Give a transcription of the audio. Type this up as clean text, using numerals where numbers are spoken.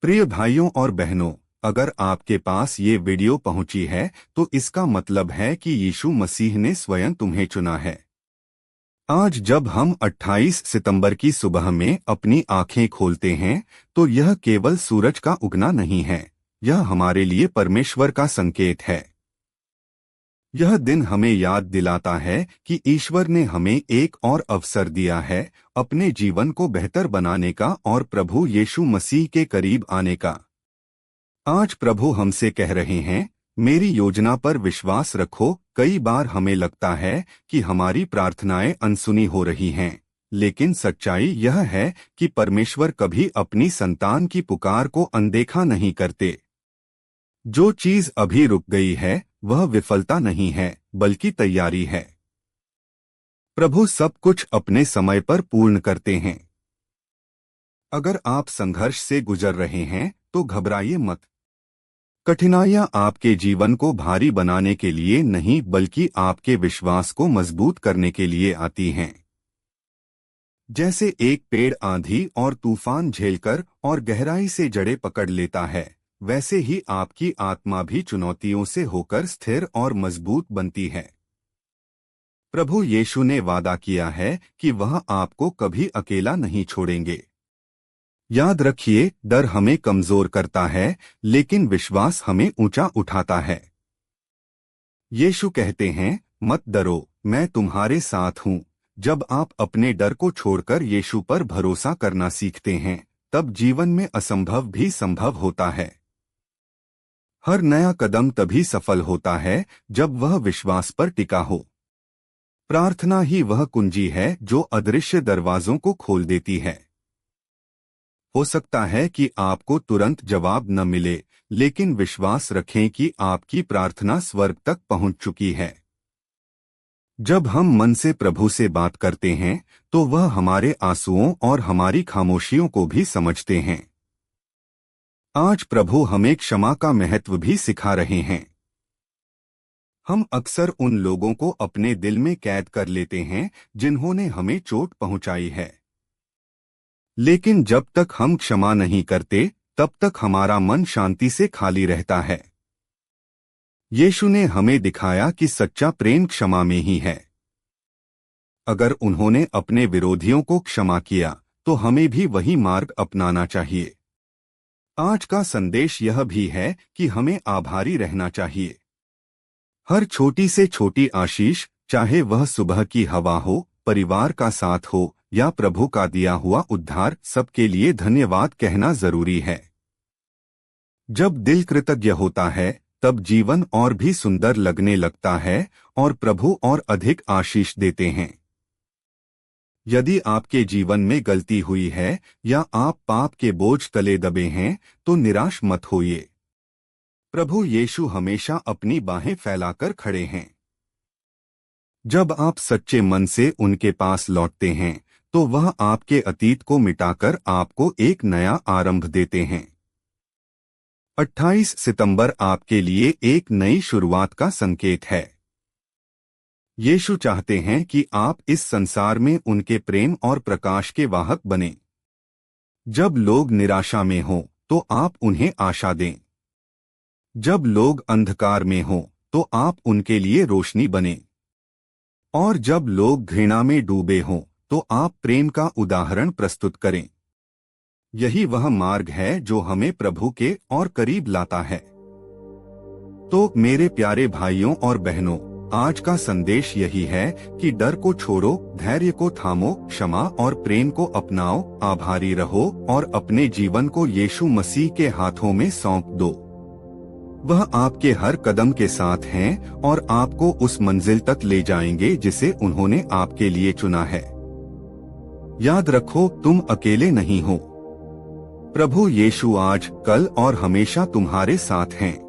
प्रिय भाइयों और बहनों, अगर आपके पास ये वीडियो पहुंची है तो इसका मतलब है कि यीशु मसीह ने स्वयं तुम्हें चुना है। आज जब हम 28 सितंबर की सुबह में अपनी आंखें खोलते हैं तो यह केवल सूरज का उगना नहीं है, यह हमारे लिए परमेश्वर का संकेत है। यह दिन हमें याद दिलाता है कि ईश्वर ने हमें एक और अवसर दिया है अपने जीवन को बेहतर बनाने का और प्रभु यीशु मसीह के करीब आने का। आज प्रभु हमसे कह रहे हैं, मेरी योजना पर विश्वास रखो। कई बार हमें लगता है कि हमारी प्रार्थनाएं अनसुनी हो रही हैं, लेकिन सच्चाई यह है कि परमेश्वर कभी अपनी संतान की पुकार को अनदेखा नहीं करते। जो चीज अभी रुक गई है वह विफलता नहीं है बल्कि तैयारी है। प्रभु सब कुछ अपने समय पर पूर्ण करते हैं। अगर आप संघर्ष से गुजर रहे हैं तो घबराइए मत। कठिनाइयां आपके जीवन को भारी बनाने के लिए नहीं बल्कि आपके विश्वास को मजबूत करने के लिए आती हैं। जैसे एक पेड़ आंधी और तूफान झेलकर और गहराई से जड़ें पकड़ लेता है, वैसे ही आपकी आत्मा भी चुनौतियों से होकर स्थिर और मजबूत बनती है। प्रभु यीशु ने वादा किया है कि वह आपको कभी अकेला नहीं छोड़ेंगे। याद रखिए, डर हमें कमजोर करता है लेकिन विश्वास हमें ऊंचा उठाता है। यीशु कहते हैं, मत डरो, मैं तुम्हारे साथ हूं। जब आप अपने डर को छोड़कर यीशु पर भरोसा करना सीखते हैं, तब जीवन में असंभव भी संभव होता है। हर नया कदम तभी सफल होता है जब वह विश्वास पर टिका हो। प्रार्थना ही वह कुंजी है जो अदृश्य दरवाजों को खोल देती है। हो सकता है कि आपको तुरंत जवाब न मिले, लेकिन विश्वास रखें कि आपकी प्रार्थना स्वर्ग तक पहुंच चुकी है। जब हम मन से प्रभु से बात करते हैं तो वह हमारे आंसुओं और हमारी खामोशियों को भी समझते हैं। आज प्रभु हमें क्षमा का महत्व भी सिखा रहे हैं। हम अक्सर उन लोगों को अपने दिल में कैद कर लेते हैं जिन्होंने हमें चोट पहुंचाई है, लेकिन जब तक हम क्षमा नहीं करते तब तक हमारा मन शांति से खाली रहता है। यीशु ने हमें दिखाया कि सच्चा प्रेम क्षमा में ही है। अगर उन्होंने अपने विरोधियों को क्षमा किया तो हमें भी वही मार्ग अपनाना चाहिए। आज का संदेश यह भी है कि हमें आभारी रहना चाहिए। हर छोटी से छोटी आशीष, चाहे वह सुबह की हवा हो, परिवार का साथ हो या प्रभु का दिया हुआ उद्धार, सबके लिए धन्यवाद कहना जरूरी है। जब दिल कृतज्ञ होता है तब जीवन और भी सुंदर लगने लगता है और प्रभु और अधिक आशीष देते हैं। यदि आपके जीवन में गलती हुई है या आप पाप के बोझ तले दबे हैं तो निराश मत होइए। प्रभु यीशु हमेशा अपनी बाहें फैलाकर खड़े हैं। जब आप सच्चे मन से उनके पास लौटते हैं तो वह आपके अतीत को मिटाकर आपको एक नया आरंभ देते हैं। 28 सितंबर आपके लिए एक नई शुरुआत का संकेत है। यीशु चाहते हैं कि आप इस संसार में उनके प्रेम और प्रकाश के वाहक बनें। जब लोग निराशा में हों तो आप उन्हें आशा दें। जब लोग अंधकार में हों तो आप उनके लिए रोशनी बनें। और जब लोग घृणा में डूबे हों तो आप प्रेम का उदाहरण प्रस्तुत करें। यही वह मार्ग है जो हमें प्रभु के और करीब लाता है। तो मेरे प्यारे भाइयों और बहनों, आज का संदेश यही है कि डर को छोड़ो, धैर्य को थामो, क्षमा और प्रेम को अपनाओ, आभारी रहो और अपने जीवन को यीशु मसीह के हाथों में सौंप दो। वह आपके हर कदम के साथ हैं और आपको उस मंजिल तक ले जाएंगे जिसे उन्होंने आपके लिए चुना है। याद रखो, तुम अकेले नहीं हो। प्रभु यीशु आज, कल और हमेशा तुम्हारे साथ हैं।